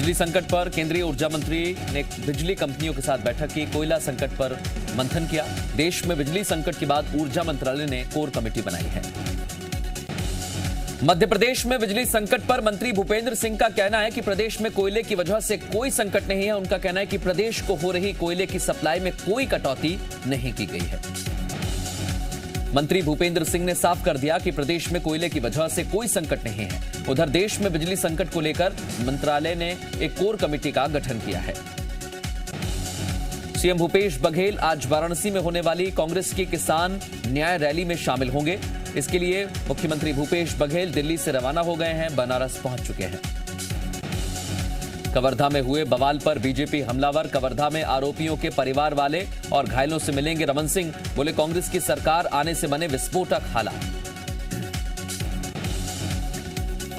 बिजली संकट पर केंद्रीय ऊर्जा मंत्री ने बिजली कंपनियों के साथ बैठक की। कोयला संकट पर मंथन किया। देश में बिजली संकट के बाद ऊर्जा मंत्रालय ने कोर कमेटी बनाई है। मध्य प्रदेश में बिजली संकट पर मंत्री भूपेंद्र सिंह का कहना है कि प्रदेश में कोयले की वजह से कोई संकट नहीं है। उनका कहना है कि प्रदेश को हो रही कोयले की सप्लाई में कोई कटौती नहीं की गई है। मंत्री भूपेंद्र सिंह ने साफ कर दिया कि प्रदेश में कोयले की वजह से कोई संकट नहीं है। उधर देश में बिजली संकट को लेकर मंत्रालय ने एक कोर कमेटी का गठन किया है। सीएम भूपेश बघेल आज वाराणसी में होने वाली कांग्रेस की किसान न्याय रैली में शामिल होंगे। इसके लिए मुख्यमंत्री भूपेश बघेल दिल्ली से रवाना हो गए हैं, बनारस पहुंच चुके हैं। कवर्धा में हुए बवाल पर बीजेपी हमलावर। कवर्धा में आरोपियों के परिवार वाले और घायलों से मिलेंगे रमन सिंह। बोले कांग्रेस की सरकार आने से बने विस्फोटक हालात।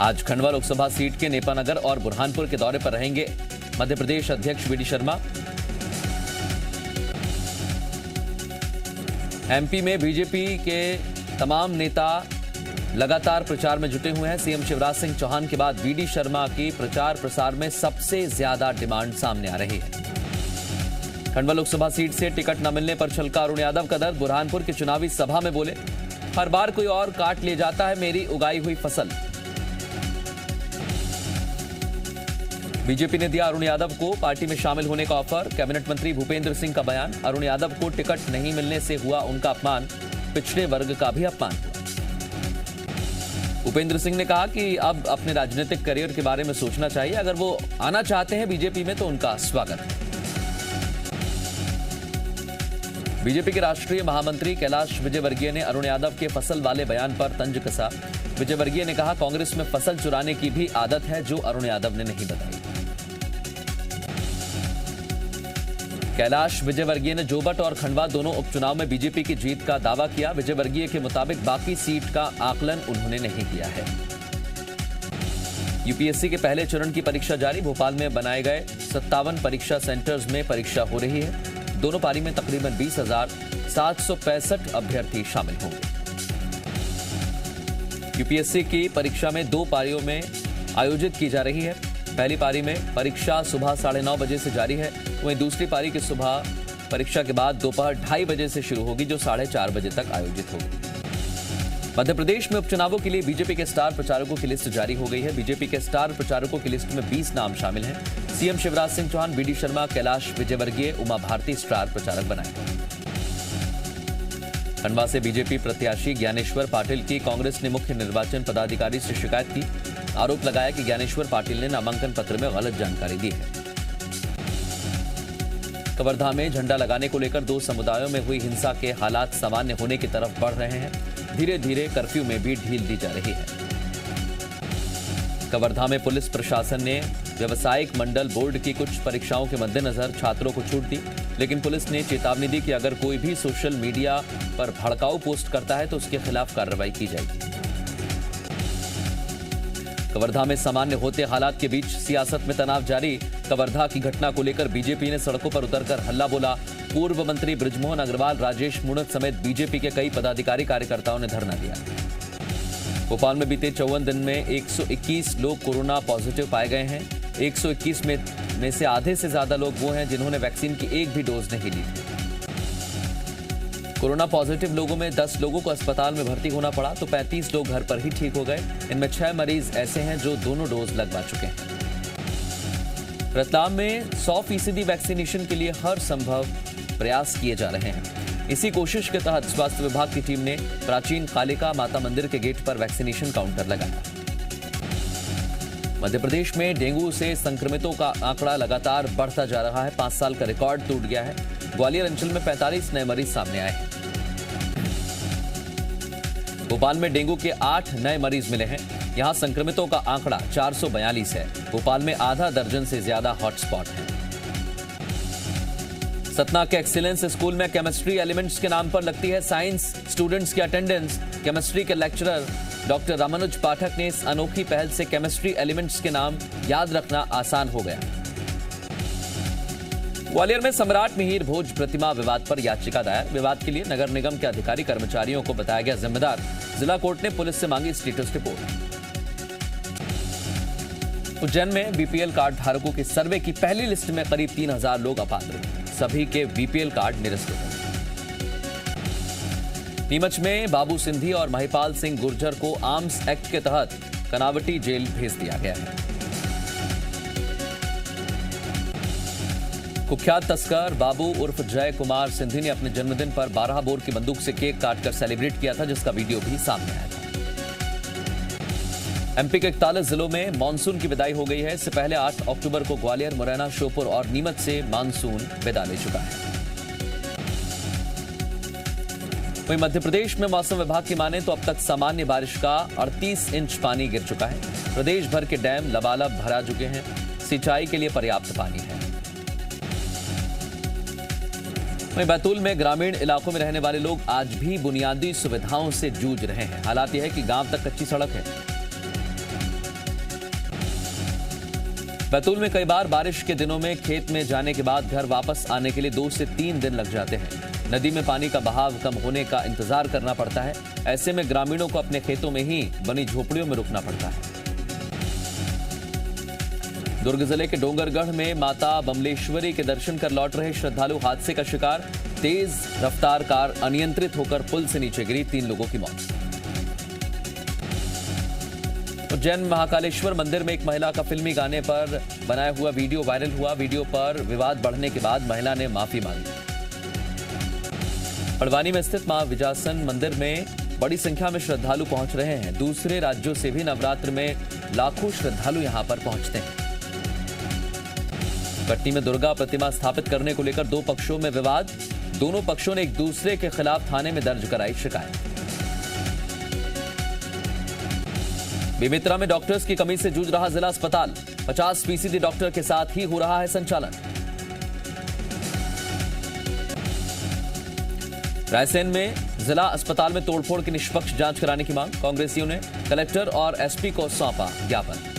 आज खंडवा लोकसभा सीट के नेपानगर और बुरहानपुर के दौरे पर रहेंगे मध्य प्रदेश अध्यक्ष वी डी शर्मा। एमपी में बीजेपी के तमाम नेता लगातार प्रचार में जुटे हुए हैं। सीएम शिवराज सिंह चौहान के बाद वी डी शर्मा की प्रचार प्रसार में सबसे ज्यादा डिमांड सामने आ रही है। खंडवा लोकसभा सीट से टिकट न मिलने पर छलका अरुण यादव का दर्द। बुरहानपुर की चुनावी सभा में बोले, हर बार कोई और काट ले जाता है मेरी उगाई हुई फसल। बीजेपी ने दिया अरुण यादव को पार्टी में शामिल होने का ऑफर। कैबिनेट मंत्री भूपेंद्र सिंह का बयान, अरुण यादव को टिकट नहीं मिलने से हुआ उनका अपमान, पिछड़े वर्ग का भी अपमान हुआ। भूपेंद्र सिंह ने कहा कि अब अपने राजनीतिक करियर के बारे में सोचना चाहिए। अगर वो आना चाहते हैं बीजेपी में तो उनका स्वागत है। बीजेपी के राष्ट्रीय महामंत्री कैलाश विजयवर्गीय ने अरुण यादव के फसल वाले बयान पर तंज कसा। विजयवर्गीय ने कहा, कांग्रेस में फसल चुराने की भी आदत है जो अरुण यादव ने नहीं बताई। कैलाश विजयवर्गीय ने जोबट और खंडवा दोनों उपचुनाव में बीजेपी की जीत का दावा किया। विजयवर्गीय के मुताबिक बाकी सीट का आकलन उन्होंने नहीं किया है। यूपीएससी के पहले चरण की परीक्षा जारी। भोपाल में बनाए गए 57 परीक्षा सेंटर्स में परीक्षा हो रही है। दोनों पारी में तकरीबन 20,765 अभ्यर्थी शामिल होंगे। यूपीएससी की परीक्षा में 2 पारियों में आयोजित की जा रही है। पहली पारी में परीक्षा सुबह 9:30 बजे से जारी है। वहीं दूसरी पारी की सुबह परीक्षा के बाद दोपहर 2:30 बजे से शुरू होगी, जो 4:30 बजे तक आयोजित होगी। मध्य प्रदेश में उपचुनावों के लिए बीजेपी के स्टार प्रचारकों की लिस्ट जारी हो गई है। बीजेपी के स्टार प्रचारकों की लिस्ट में 20 नाम शामिल हैं। CM Shivraj Singh Chouhan, V D Sharma, Kailash Vijayvargiya, Uma Bharti star प्रचारक बनाए गए। खंडवा से बीजेपी प्रत्याशी ज्ञानेश्वर पाटिल की कांग्रेस ने मुख्य निर्वाचन पदाधिकारी से शिकायत की। आरोप लगाया कि ज्ञानेश्वर पाटिल ने नामांकन पत्र में गलत जानकारी दी है। कवर्धा में झंडा लगाने को लेकर 2 समुदायों में हुई हिंसा के हालात सामान्य होने की तरफ बढ़ रहे हैं। धीरे धीरे कर्फ्यू में भी ढील दी जा रही है। कवर्धा में पुलिस प्रशासन ने व्यावसायिक मंडल बोर्ड की कुछ परीक्षाओं के मद्देनजर छात्रों को छूट दी, लेकिन पुलिस ने चेतावनी दी कि अगर कोई भी सोशल मीडिया पर भड़काऊ पोस्ट करता है तो उसके खिलाफ कार्रवाई की जाएगी। कवर्धा में सामान्य होते हालात के बीच सियासत में तनाव जारी। कवर्धा की घटना को लेकर बीजेपी ने सड़कों पर उतरकर हल्ला बोला। पूर्व मंत्री बृजमोहन अग्रवाल, राजेश मूणत समेत बीजेपी के कई पदाधिकारी कार्यकर्ताओं ने धरना दिया। भोपाल में बीते 54 दिन में 121 लोग कोरोना पॉजिटिव पाए गए हैं। 121 में से आधे से ज्यादा लोग वो हैं जिन्होंने वैक्सीन की एक भी डोज नहीं ली। कोरोना पॉजिटिव लोगों में 10 लोगों को अस्पताल में भर्ती होना पड़ा तो 35 लोग घर पर ही ठीक हो गए। इनमें 6 मरीज ऐसे हैं जो दोनों डोज लगवा चुके हैं। रतलाम में 100% वैक्सीनेशन के लिए हर संभव प्रयास किए जा रहे हैं। इसी कोशिश के तहत स्वास्थ्य विभाग की टीम ने प्राचीन कालिका माता मंदिर के गेट पर वैक्सीनेशन काउंटर लगाया। मध्य प्रदेश में डेंगू से संक्रमितों का आंकड़ा लगातार बढ़ता जा रहा है। 5 साल का रिकॉर्ड टूट गया है। ग्वालियर अंचल में 45 नए मरीज सामने आए हैं। भोपाल में डेंगू के 8 नए मरीज मिले हैं। यहां संक्रमितों का आंकड़ा 442 है। भोपाल में आधा दर्जन से ज्यादा हॉटस्पॉट हैं। सतना के एक्सीलेंस स्कूल में केमिस्ट्री एलिमेंट्स के नाम पर लगती है साइंस स्टूडेंट्स की अटेंडेंस। केमिस्ट्री के लेक्चरर डॉक्टर रामानुज पाठक ने इस अनोखी पहल से केमिस्ट्री एलिमेंट्स के नाम याद रखना आसान हो गया। ग्वालियर में सम्राट मिहिर भोज प्रतिमा विवाद पर याचिका दायर। विवाद के लिए नगर निगम के अधिकारी कर्मचारियों को बताया गया जिम्मेदार। जिला कोर्ट ने पुलिस से मांगी स्टेटस रिपोर्ट। उज्जैन में बीपीएल कार्ड धारकों के सर्वे की पहली लिस्ट में करीब 3000 लोग अपात्र, सभी के बीपीएल कार्ड निरस्त हो गए। नीमच में बाबू सिंधी और महिपाल सिंह गुर्जर को आर्म्स एक्ट के तहत कनावटी जेल भेज दिया गया है। कुख्यात तस्कर बाबू उर्फ जय कुमार सिंधी ने अपने जन्मदिन पर 12 बोर की बंदूक से केक काटकर सेलिब्रेट किया था, जिसका वीडियो भी सामने आया था। एमपी के 41 जिलों में मानसून की विदाई हो गई है। इससे पहले 8 अक्टूबर को ग्वालियर, मुरैना, श्योपुर और नीमच से मानसून विदा ले चुका है। वहीं मध्य प्रदेश में मौसम विभाग की माने तो अब तक सामान्य बारिश का 38 इंच पानी गिर चुका है। प्रदेश भर के डैम लबालब भरा चुके हैं। सिंचाई के लिए पर्याप्त पानी है। वहीं बैतूल में ग्रामीण इलाकों में रहने वाले लोग आज भी बुनियादी सुविधाओं से जूझ रहे हैं। हालात यह है कि गांव तक कच्ची सड़क है। बैतूल में कई बार बारिश के दिनों में खेत में जाने के बाद घर वापस आने के लिए 2 से 3 दिन लग जाते हैं। नदी में पानी का बहाव कम होने का इंतजार करना पड़ता है। ऐसे में ग्रामीणों को अपने खेतों में ही बनी झोपड़ियों में रुकना पड़ता है। दुर्ग जिले के डोंगरगढ़ में माता बमलेश्वरी के दर्शन कर लौट रहे श्रद्धालु हादसे का शिकार। तेज रफ्तार कार अनियंत्रित होकर पुल से नीचे गिरी, 3 लोगों की मौत। उज्जैन महाकालेश्वर मंदिर में एक महिला का फिल्मी गाने पर बनाया हुआ वीडियो वायरल हुआ। वीडियो पर विवाद बढ़ने के बाद महिला ने माफी मांगी। हल्द्वानी में स्थित मां विजासन मंदिर में बड़ी संख्या में श्रद्धालु पहुंच रहे हैं। दूसरे राज्यों से भी नवरात्र में लाखों श्रद्धालु यहां पर पहुंचते हैं। कटनी में दुर्गा प्रतिमा स्थापित करने को लेकर 2 पक्षों में विवाद। दोनों पक्षों ने एक दूसरे के खिलाफ थाने में दर्ज कराई शिकायत। बेमेतरा में डॉक्टर्स की कमी से जूझ रहा जिला अस्पताल। 50% डॉक्टर के साथ ही हो रहा है संचालन। रायसेन में जिला अस्पताल में तोड़फोड़ की निष्पक्ष जांच कराने की मांग। कांग्रेसियों ने कलेक्टर और एसपी को सौंपा ज्ञापन।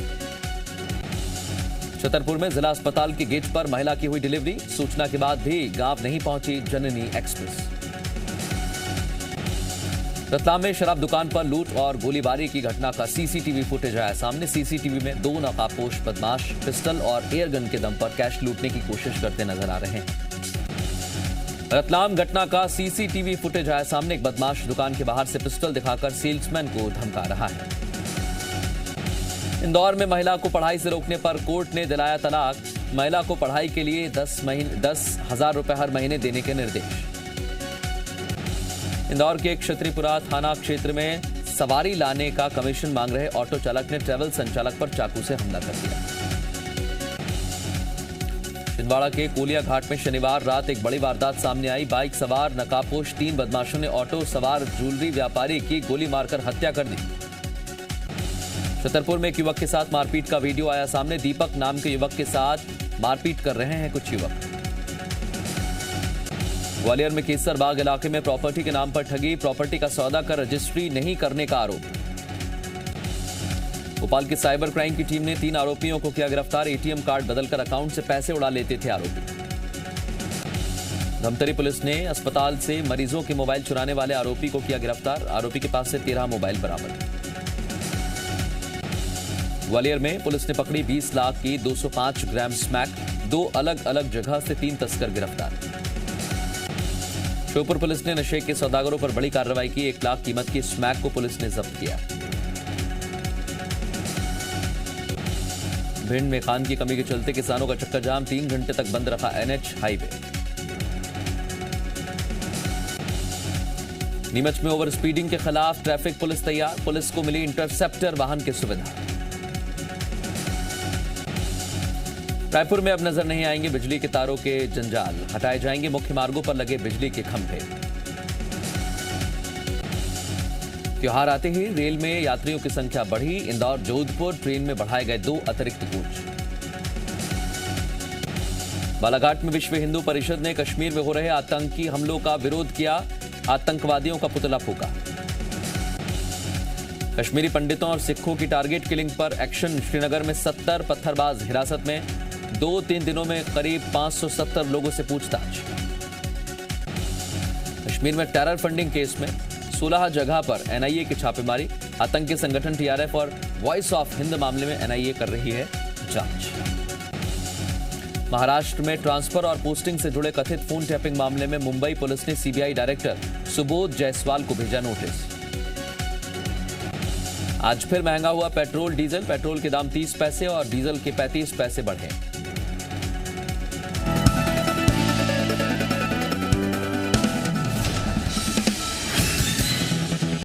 छतरपुर में जिला अस्पताल के गेट पर महिला की हुई डिलीवरी। सूचना के बाद भी गांव नहीं पहुंची जननी एक्सप्रेस। रतलाम में शराब दुकान पर लूट और गोलीबारी की घटना का सीसीटीवी फुटेज आया सामने। सीसीटीवी में 2 नकाबपोश बदमाश पिस्टल और एयरगन के दम पर कैश लूटने की कोशिश करते नजर आ रहे हैं। रतलाम घटना का सीसीटीवी फुटेज आया सामने। एक बदमाश दुकान के बाहर से पिस्टल दिखाकर सेल्समैन को धमका रहा है। इंदौर में महिला को पढ़ाई से रोकने पर कोर्ट ने दिलाया तलाक। महिला को पढ़ाई के लिए 10,000 रुपए हर महीने देने के निर्देश। इंदौर के क्षत्रिपुरा थाना क्षेत्र में सवारी लाने का कमीशन मांग रहे ऑटो चालक ने ट्रैवल संचालक पर चाकू से हमला कर दिया। छिंदवाड़ा के कोलिया घाट में शनिवार रात एक बड़ी वारदात सामने आई। बाइक सवार नकाबपोश 3 बदमाशों ने ऑटो सवार ज्वेलरी व्यापारी की गोली मारकर हत्या कर दी। छतरपुर में एक युवक के साथ मारपीट का वीडियो आया सामने। दीपक नाम के युवक के साथ मारपीट कर रहे हैं कुछ युवक। ग्वालियर में केसर बाग इलाके में प्रॉपर्टी के नाम पर ठगी। प्रॉपर्टी का सौदा कर रजिस्ट्री नहीं करने का आरोप। भोपाल की साइबर क्राइम की टीम ने 3 आरोपियों को किया गिरफ्तार। एटीएम कार्ड बदलकर अकाउंट से पैसे उड़ा लेते थे आरोपी। धमतरी पुलिस ने अस्पताल से मरीजों के मोबाइल चुराने वाले आरोपी को किया गिरफ्तार। आरोपी के पास से 13 मोबाइल बरामद। ग्वालियर में पुलिस ने पकड़ी 20 लाख की 205 ग्राम स्मैक। 2 अलग अलग जगह से 3 तस्कर गिरफ्तार। श्योपुर पुलिस ने नशे के सौदागरों पर बड़ी कार्रवाई की। 1 लाख कीमत की स्मैक को पुलिस ने जब्त किया। भिंड में खान की कमी के चलते किसानों का चक्का जाम। 3 घंटे तक बंद रखा एनएच हाईवे। नीमच में ओवर स्पीडिंग के खिलाफ ट्रैफिक पुलिस तैयार। पुलिस को मिली इंटरसेप्टर वाहन की सुविधा। रायपुर में अब नजर नहीं आएंगे बिजली के तारों के जंजाल। हटाए जाएंगे मुख्य मार्गों पर लगे बिजली के खंभे। त्योहार आते ही रेल में यात्रियों की संख्या बढ़ी। इंदौर जोधपुर ट्रेन में बढ़ाए गए 2 अतिरिक्त कोच। बालाघाट में विश्व हिंदू परिषद ने कश्मीर में हो रहे आतंकी हमलों का विरोध किया। आतंकवादियों का पुतला फूका। कश्मीरी पंडितों और सिखों की टारगेट किलिंग पर एक्शन। श्रीनगर में 70 पत्थरबाज हिरासत में। 2-3 दिनों में करीब 570 लोगों से पूछताछ। कश्मीर में टेरर फंडिंग केस में 16 जगह पर एनआईए की छापेमारी। आतंकी संगठन टीआरएफ और वॉइस ऑफ हिंद मामले में एनआईए कर रही है जांच। महाराष्ट्र में ट्रांसफर और पोस्टिंग से जुड़े कथित फोन टैपिंग मामले में मुंबई पुलिस ने सीबीआई डायरेक्टर सुबोध जायसवाल को भेजा नोटिस। आज फिर महंगा हुआ पेट्रोल डीजल के दाम 30 पैसे और डीजल के 35 पैसे बढ़े।